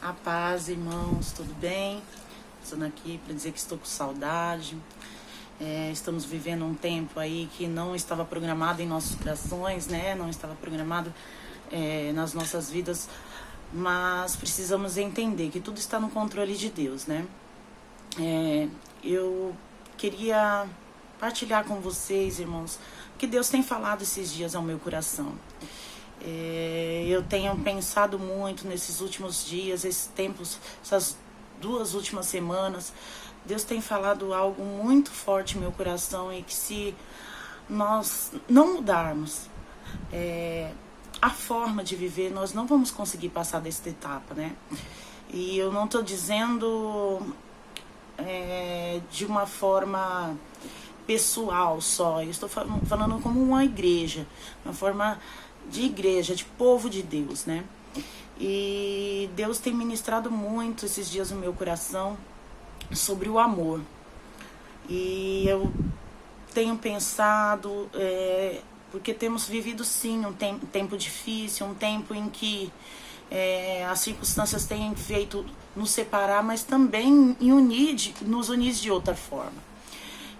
A paz, irmãos, tudo bem? Estou aqui para dizer que estou com saudade. Estamos vivendo um tempo aí que não estava programado em nossos corações, né? Não estava programado nas nossas vidas, mas precisamos entender que tudo está no controle de Deus, né? Eu queria partilhar com vocês, irmãos, que Deus tem falado esses dias ao meu coração. Eu tenho pensado muito nesses últimos dias, esses tempos, essas 2 últimas semanas. Deus tem falado algo muito forte no meu coração, e que se nós não mudarmos a forma de viver, nós não vamos conseguir passar desta etapa, né? E eu não estou dizendo de uma forma pessoal só, eu estou falando como uma igreja, uma forma de igreja, de povo de Deus, né? E Deus tem ministrado muito esses dias no meu coração sobre o amor. E eu tenho pensado, porque temos vivido sim um tempo difícil, um tempo em que as circunstâncias têm feito nos separar, mas também nos unir de outra forma.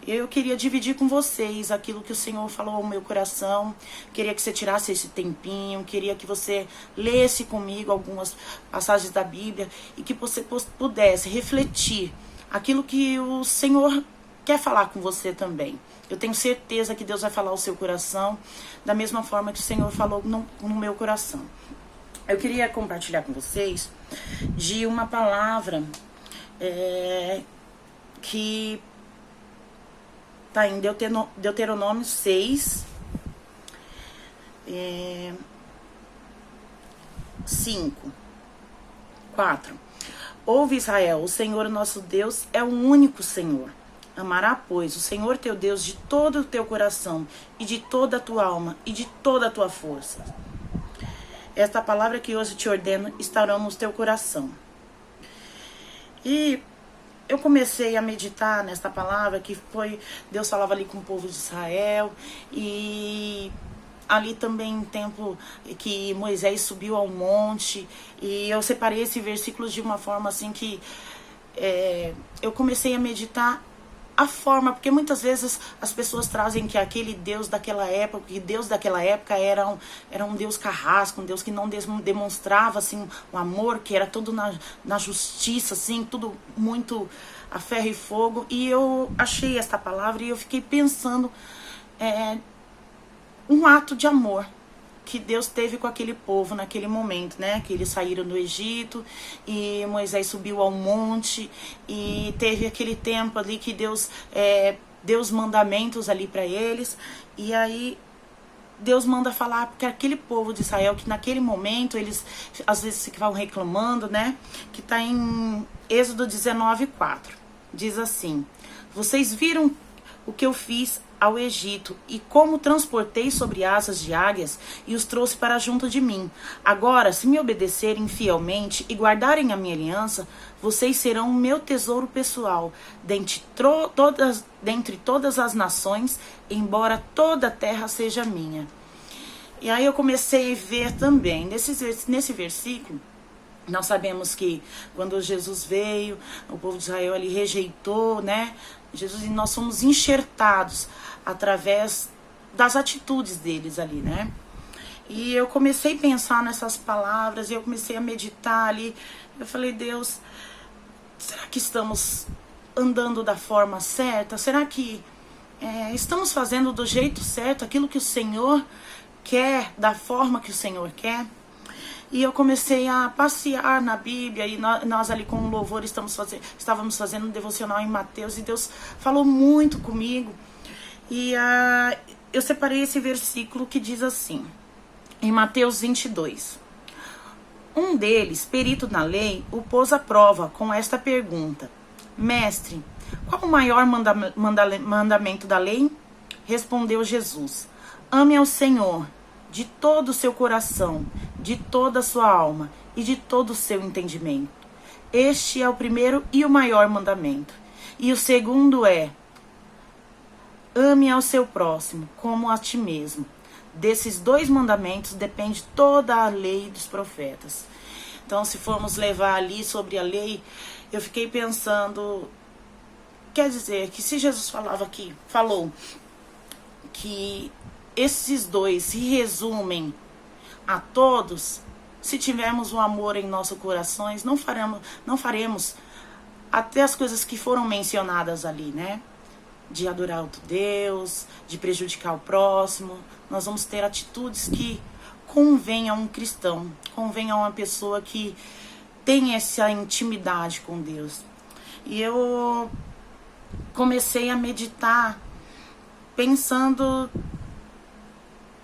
Eu queria dividir com vocês aquilo que o Senhor falou ao meu coração. Queria que você tirasse esse tempinho, queria que você lesse comigo algumas passagens da Bíblia e que você pudesse refletir aquilo que o Senhor quer falar com você também. Eu tenho certeza que Deus vai falar ao seu coração da mesma forma que o Senhor falou no meu coração. Eu queria compartilhar com vocês de uma palavra que está em Deuteronômio 6, 5, 4. Ouve, Israel, o Senhor nosso Deus é o único Senhor. Amará, pois, o Senhor teu Deus de todo o teu coração, e de toda a tua alma, e de toda a tua força. Esta palavra que hoje te ordeno estará no teu coração. E eu comecei a meditar nesta palavra, que foi, Deus falava ali com o povo de Israel, e ali também em tempo que Moisés subiu ao monte, e eu separei esse versículo de uma forma assim que eu comecei a meditar a forma, porque muitas vezes as pessoas trazem que aquele Deus daquela época, que Deus daquela época era um Deus carrasco, um Deus que não demonstrava assim um amor, que era todo na justiça, assim, tudo muito a ferro e fogo. E eu achei esta palavra e eu fiquei pensando um ato de amor que Deus teve com aquele povo naquele momento, né? Que eles saíram do Egito e Moisés subiu ao monte e teve aquele tempo ali que Deus deu os mandamentos ali para eles. E aí Deus manda falar porque aquele povo de Israel, que naquele momento eles às vezes ficavam reclamando, né? Que está em Êxodo 19:4. Diz assim: vocês viram o que eu fiz ao Egito, e como transportei sobre asas de águias e os trouxe para junto de mim. Agora, se me obedecerem fielmente e guardarem a minha aliança, vocês serão o meu tesouro pessoal dentre todas as nações, embora toda a terra seja minha. E aí eu comecei a ver também, nesse versículo, nós sabemos que quando Jesus veio, o povo de Israel ali rejeitou, né? Jesus, e nós somos enxertados através das atitudes deles ali, né? E eu comecei a pensar nessas palavras, e eu comecei a meditar ali. Eu falei, Deus, será que estamos andando da forma certa? Será que estamos fazendo do jeito certo aquilo que o Senhor quer, da forma que o Senhor quer? E eu comecei a passear na Bíblia, e nós ali com o louvor estávamos fazendo um devocional em Mateus, e Deus falou muito comigo. E eu separei esse versículo que diz assim, em Mateus 22. Um deles, perito na lei, o pôs à prova com esta pergunta: Mestre, qual o maior mandamento da lei? Respondeu Jesus: ame ao Senhor de todo o seu coração, de toda a sua alma e de todo o seu entendimento. Este é o primeiro e o maior mandamento. E o segundo é: ame ao seu próximo como a ti mesmo. Desses 2 mandamentos depende toda a lei dos profetas. Então, se formos levar ali sobre a lei, eu fiquei pensando, quer dizer, que se Jesus falou que esses dois se resumem a todos, se tivermos o amor em nossos corações, não faremos até as coisas que foram mencionadas ali, né? De adorar outro Deus, de prejudicar o próximo. Nós vamos ter atitudes que convém a um cristão, convém a uma pessoa que tem essa intimidade com Deus. E eu comecei a meditar, pensando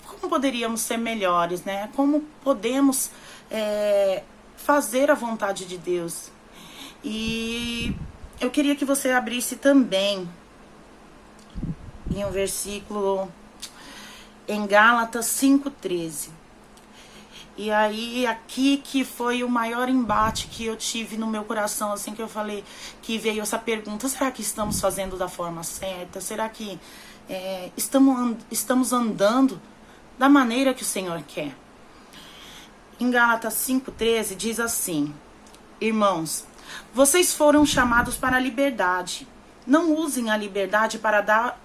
como poderíamos ser melhores, né? Como podemos fazer a vontade de Deus. E eu queria que você abrisse também em um versículo em Gálatas 5:13. E aí, aqui que foi o maior embate que eu tive no meu coração, assim que eu falei, que veio essa pergunta: será que estamos fazendo da forma certa? Será que estamos andando da maneira que o Senhor quer? Em Gálatas 5:13 diz assim: irmãos, vocês foram chamados para a liberdade. Não usem a liberdade para dar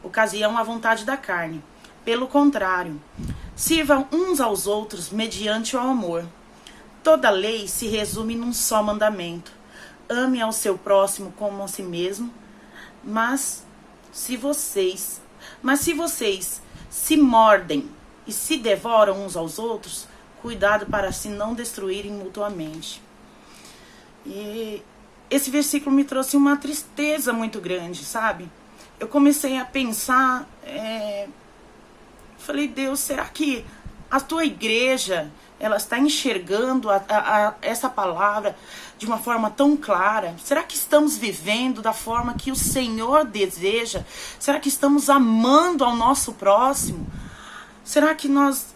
ocasião à vontade da carne. Pelo contrário, sirvam uns aos outros mediante o amor. Toda lei se resume num só mandamento: ame ao seu próximo como a si mesmo. Mas se vocês se mordem e se devoram uns aos outros, cuidado para se não destruírem mutuamente. E esse versículo me trouxe uma tristeza muito grande, sabe? Eu comecei a pensar, falei: Deus, será que a tua igreja, ela está enxergando essa palavra de uma forma tão clara? Será que estamos vivendo da forma que o Senhor deseja? Será que estamos amando ao nosso próximo? Será que nós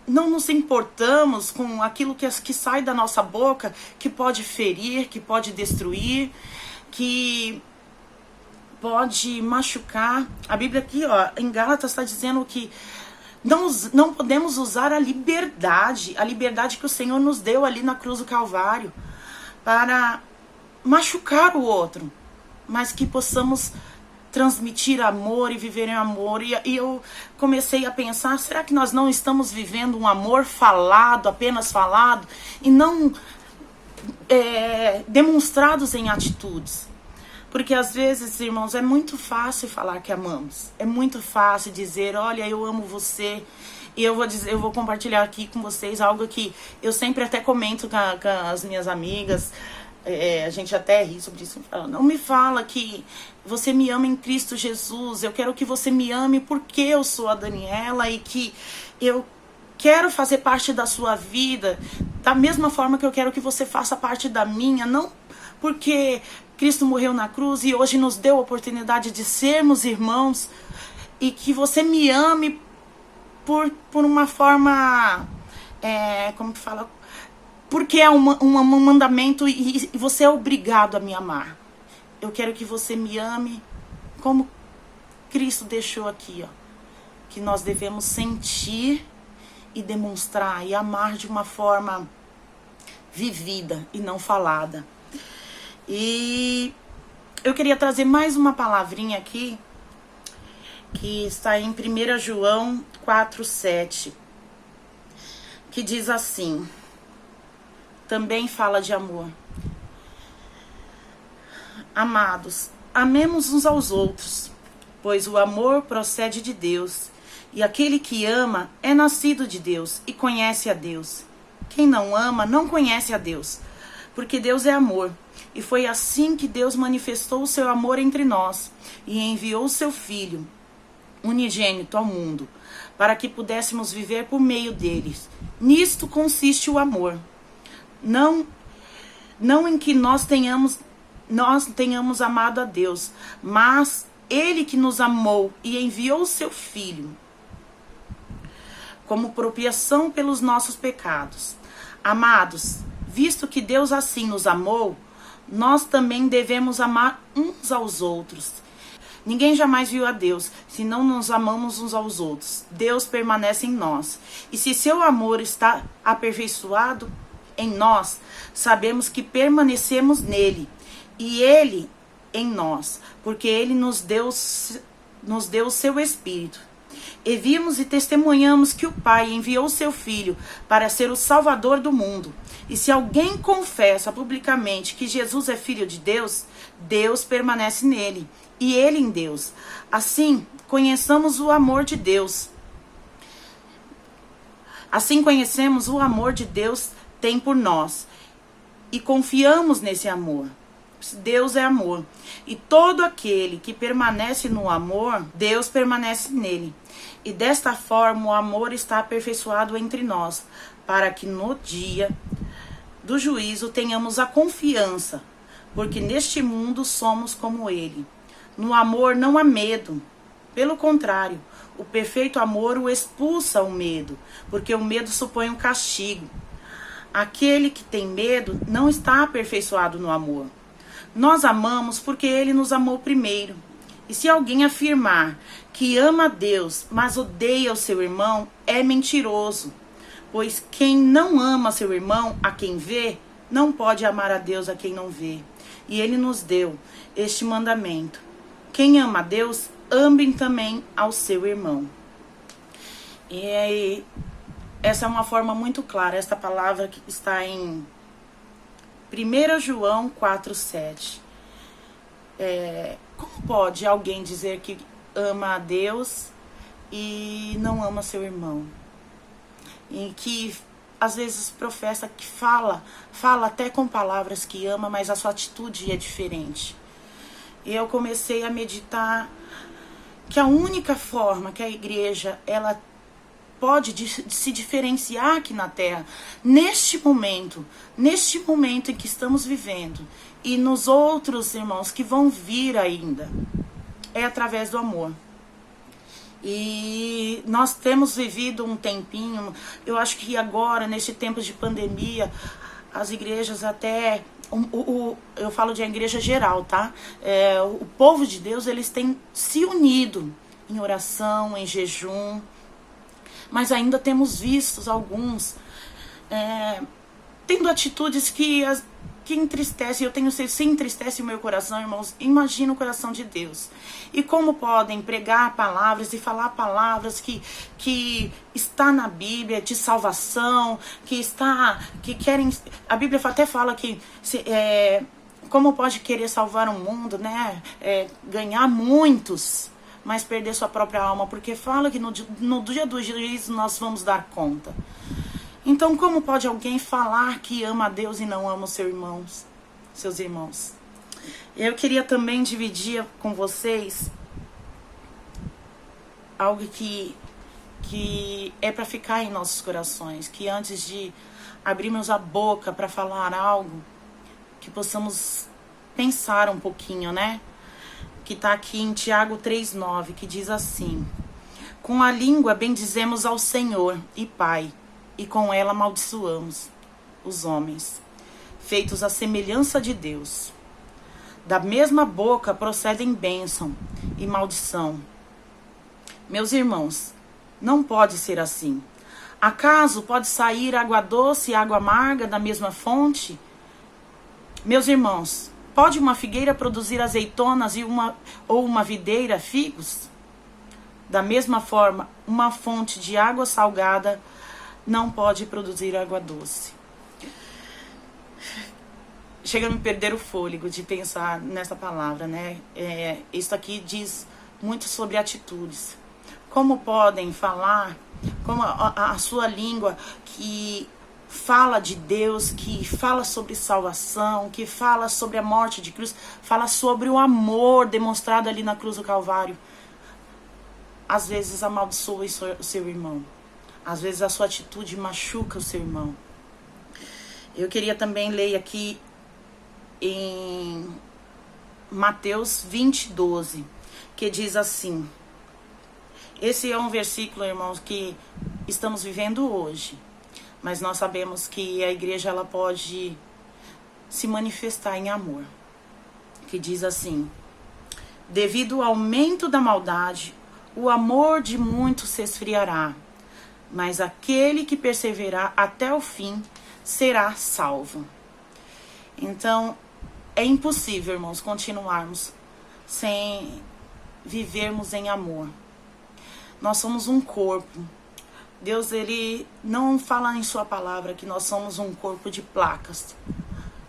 não nos importamos com aquilo que sai da nossa boca, que pode ferir, que pode destruir, que pode machucar? A Bíblia aqui, em Gálatas, está dizendo que não podemos usar a liberdade que o Senhor nos deu ali na cruz do Calvário para machucar o outro, mas que possamos transmitir amor e viver em amor. E eu comecei a pensar: será que nós não estamos vivendo um amor falado, apenas falado, e não demonstrados em atitudes? Porque às vezes, irmãos, é muito fácil falar que amamos. É muito fácil dizer: olha, eu amo você. E eu vou compartilhar aqui com vocês algo que eu sempre até comento com as minhas amigas. A gente até ri sobre isso. Não me fala que você me ama em Cristo Jesus. Eu quero que você me ame porque eu sou a Daniela e que eu quero fazer parte da sua vida da mesma forma que eu quero que você faça parte da minha. Não porque Cristo morreu na cruz e hoje nos deu a oportunidade de sermos irmãos, e que você me ame por uma forma, como que fala? Porque é um mandamento e você é obrigado a me amar. Eu quero que você me ame como Cristo deixou aqui, que nós devemos sentir e demonstrar e amar de uma forma vivida e não falada. E eu queria trazer mais uma palavrinha aqui, que está em 1 João 4:7, que diz assim, também fala de amor: amados, amemos uns aos outros, pois o amor procede de Deus, e aquele que ama é nascido de Deus e conhece a Deus. Quem não ama não conhece a Deus, porque Deus é amor. E foi assim que Deus manifestou o seu amor entre nós e enviou o seu Filho unigênito ao mundo, para que pudéssemos viver por meio deles. Nisto consiste o amor. Não em que nós tenhamos amado a Deus, mas Ele que nos amou e enviou o seu Filho como propiciação pelos nossos pecados. Amados, visto que Deus assim nos amou, nós também devemos amar uns aos outros. Ninguém jamais viu a Deus, se não nos amamos uns aos outros. Deus permanece em nós. E se seu amor está aperfeiçoado em nós, sabemos que permanecemos nele, e ele em nós, porque ele nos deu o seu Espírito. E vimos e testemunhamos que o Pai enviou o seu Filho para ser o Salvador do mundo. E se alguém confessa publicamente que Jesus é Filho de Deus, Deus permanece nele, e ele em Deus. Assim, conheçamos o amor de Deus. Assim conhecemos o amor de Deus tem por nós, e confiamos nesse amor. Deus é amor, e todo aquele que permanece no amor, Deus permanece nele. E desta forma o amor está aperfeiçoado entre nós, para que no dia do juízo tenhamos a confiança, porque neste mundo somos como ele. No amor não há medo, pelo contrário, o perfeito amor o expulsa o medo, porque o medo supõe um castigo. Aquele que tem medo não está aperfeiçoado no amor. Nós amamos porque ele nos amou primeiro. E se alguém afirmar que ama a Deus, mas odeia o seu irmão, é mentiroso. Pois quem não ama seu irmão, a quem vê, não pode amar a Deus a quem não vê. E ele nos deu este mandamento: quem ama a Deus, ame também ao seu irmão. E aí, essa é uma forma muito clara, esta palavra que está em 1 João 4,7. Como pode alguém dizer que ama a Deus e não ama seu irmão? E que às vezes professa que fala até com palavras que ama, mas a sua atitude é diferente. E eu comecei a meditar que a única forma que a igreja ela pode se diferenciar aqui na Terra, neste momento em que estamos vivendo, e nos outros irmãos que vão vir ainda, é através do amor. E nós temos vivido um tempinho, eu acho que agora, neste tempo de pandemia, as igrejas até, eu falo de a igreja geral, tá? O povo de Deus, eles têm se unido em oração, em jejum, mas ainda temos visto alguns tendo atitudes que entristecem. Eu tenho certeza, se entristece o meu coração, irmãos, imagina o coração de Deus. E como podem pregar palavras e falar palavras que está na Bíblia de salvação, que querem, a Bíblia até fala que como pode querer salvar um mundo, né? Ganhar muitos, mas perder sua própria alma, porque fala que no dia do juízo nós vamos dar conta. Então, como pode alguém falar que ama a Deus e não ama os seus irmãos? Eu queria também dividir com vocês algo que é para ficar em nossos corações, que antes de abrirmos a boca para falar algo, que possamos pensar um pouquinho, né? Que está aqui em Tiago 3,9, que diz assim: com a língua bendizemos ao Senhor e Pai, e com ela amaldiçoamos os homens, feitos à semelhança de Deus. Da mesma boca procedem bênção e maldição. Meus irmãos, não pode ser assim. Acaso pode sair água doce e água amarga da mesma fonte? Meus irmãos, pode uma figueira produzir azeitonas ou uma videira figos? Da mesma forma, uma fonte de água salgada não pode produzir água doce. Chega a me perder o fôlego de pensar nessa palavra, né? Isso aqui diz muito sobre atitudes. Como podem falar, como a sua língua que fala de Deus, que fala sobre salvação, que fala sobre a morte de Cristo, fala sobre o amor demonstrado ali na cruz do Calvário, às vezes amaldiçoa o seu irmão. Às vezes a sua atitude machuca o seu irmão. Eu queria também ler aqui em Mateus 20:12, que diz assim. Esse é um versículo, irmãos, que estamos vivendo hoje. Mas nós sabemos que a igreja ela pode se manifestar em amor. Que diz assim: Devido ao aumento da maldade, o amor de muitos se esfriará, mas aquele que perseverar até o fim será salvo. Então, é impossível, irmãos, continuarmos sem vivermos em amor. Nós somos um corpo. Deus, ele não fala em sua palavra que nós somos um corpo de placas.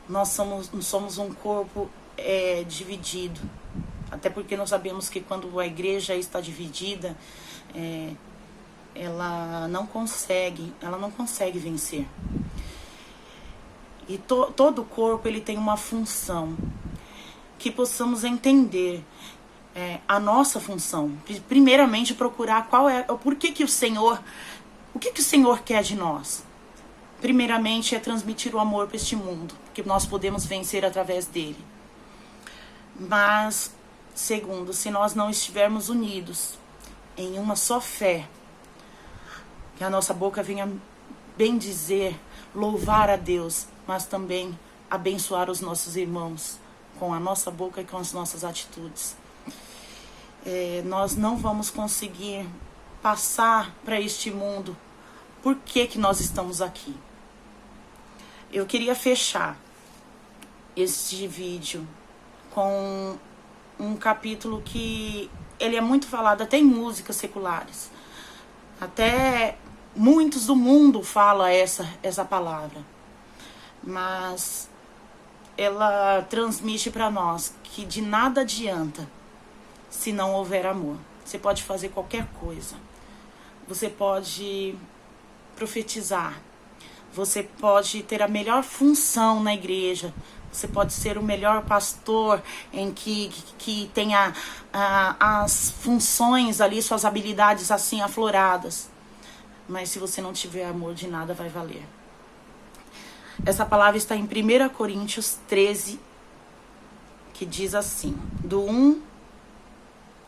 Nós somos um corpo dividido. Até porque nós sabemos que quando a igreja está dividida, ela não consegue vencer. E todo o corpo ele tem uma função. Que possamos entender a nossa função. Primeiramente procurar o que o Senhor quer de nós. Primeiramente é transmitir o amor para este mundo, que nós podemos vencer através dele. Mas segundo, se nós não estivermos unidos em uma só fé, que a nossa boca venha bendizer, louvar a Deus, mas também abençoar os nossos irmãos com a nossa boca e com as nossas atitudes. Nós não vamos conseguir passar para este mundo por que nós estamos aqui. Eu queria fechar este vídeo com um capítulo que ele é muito falado até em músicas seculares. Até muitos do mundo falam essa palavra. Mas ela transmite para nós que de nada adianta se não houver amor. Você pode fazer qualquer coisa. Você pode profetizar. Você pode ter a melhor função na igreja. Você pode ser o melhor pastor em que tenha as funções ali, suas habilidades assim afloradas. Mas se você não tiver amor, de nada vai valer. Essa palavra está em 1 Coríntios 13, que diz assim, do 1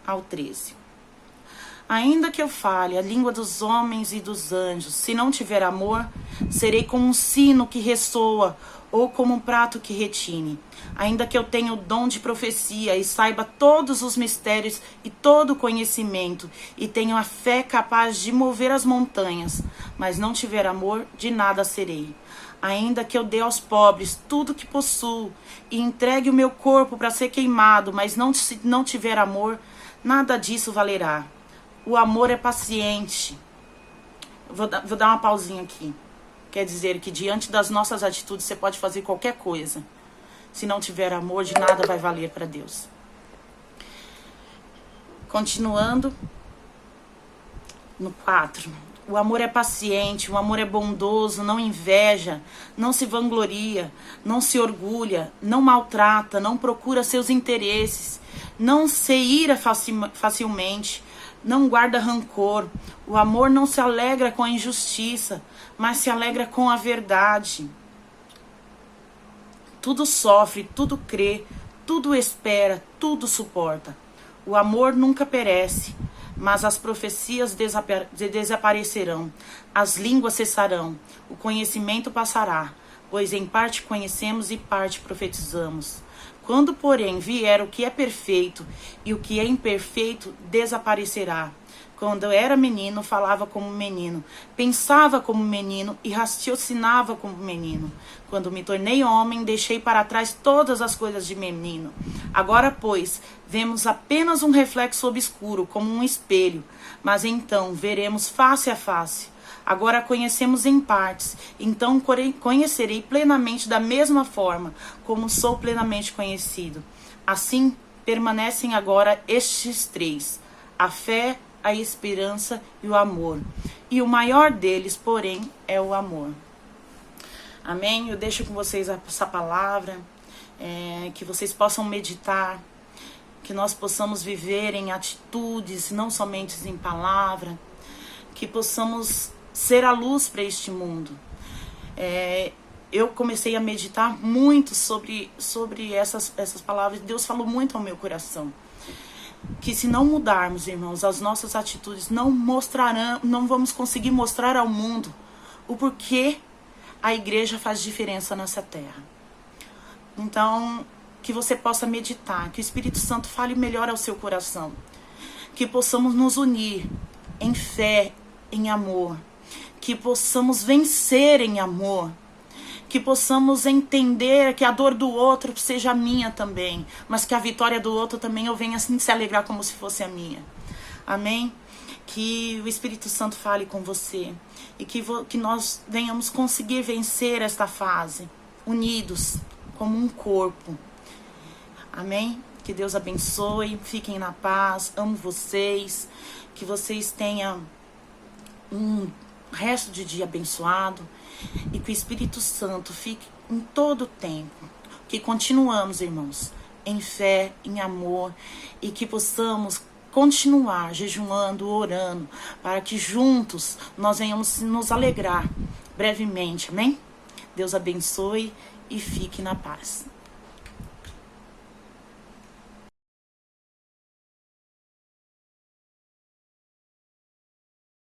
ao 13. Ainda que eu fale a língua dos homens e dos anjos, se não tiver amor, serei como um sino que ressoa ou como um prato que retine. Ainda que eu tenha o dom de profecia e saiba todos os mistérios e todo o conhecimento, e tenha a fé capaz de mover as montanhas, mas não tiver amor, de nada serei. Ainda que eu dê aos pobres tudo que possuo e entregue o meu corpo para ser queimado, mas não tiver amor, nada disso valerá. O amor é paciente. Vou dar uma pausinha aqui. Quer dizer que diante das nossas atitudes você pode fazer qualquer coisa. Se não tiver amor, de nada vai valer para Deus. Continuando no 4. O amor é paciente, o amor é bondoso, não inveja, não se vangloria, não se orgulha, não maltrata, não procura seus interesses, não se ira facilmente, não guarda rancor. O amor não se alegra com a injustiça, mas se alegra com a verdade. Tudo sofre, tudo crê, tudo espera, tudo suporta. O amor nunca perece, mas as profecias desaparecerão, as línguas cessarão, o conhecimento passará, pois em parte conhecemos e parte profetizamos. Quando, porém, vier o que é perfeito e o que é imperfeito, desaparecerá. Quando eu era menino, falava como menino, pensava como menino e raciocinava como menino. Quando me tornei homem, deixei para trás todas as coisas de menino. Agora, pois, vemos apenas um reflexo obscuro, como um espelho, mas então veremos face a face. Agora conhecemos em partes, então conhecerei plenamente da mesma forma, como sou plenamente conhecido. Assim, permanecem agora estes três, a fé, a esperança e o amor. E o maior deles, porém, é o amor. Amém? Eu deixo com vocês essa palavra, que vocês possam meditar, que nós possamos viver em atitudes, não somente em palavra, que possamos ser a luz para este mundo. Eu comecei a meditar muito sobre essas palavras. Deus falou muito ao meu coração. Que se não mudarmos, irmãos, as nossas atitudes não vamos conseguir mostrar ao mundo o porquê a igreja faz diferença nessa terra. Então, que você possa meditar, que o Espírito Santo fale melhor ao seu coração, que possamos nos unir em fé, em amor, que possamos vencer em amor, que possamos entender que a dor do outro seja a minha também, mas que a vitória do outro também eu venha assim se alegrar como se fosse a minha. Amém? Que o Espírito Santo fale com você e que nós venhamos conseguir vencer esta fase, unidos como um corpo. Amém? Que Deus abençoe, fiquem na paz, amo vocês, que vocês tenham um resto de dia abençoado e que o Espírito Santo fique em todo o tempo. Que continuamos, irmãos, em fé, em amor e que possamos continuar jejuando, orando, para que juntos nós venhamos nos alegrar brevemente, amém? Deus abençoe e fique na paz.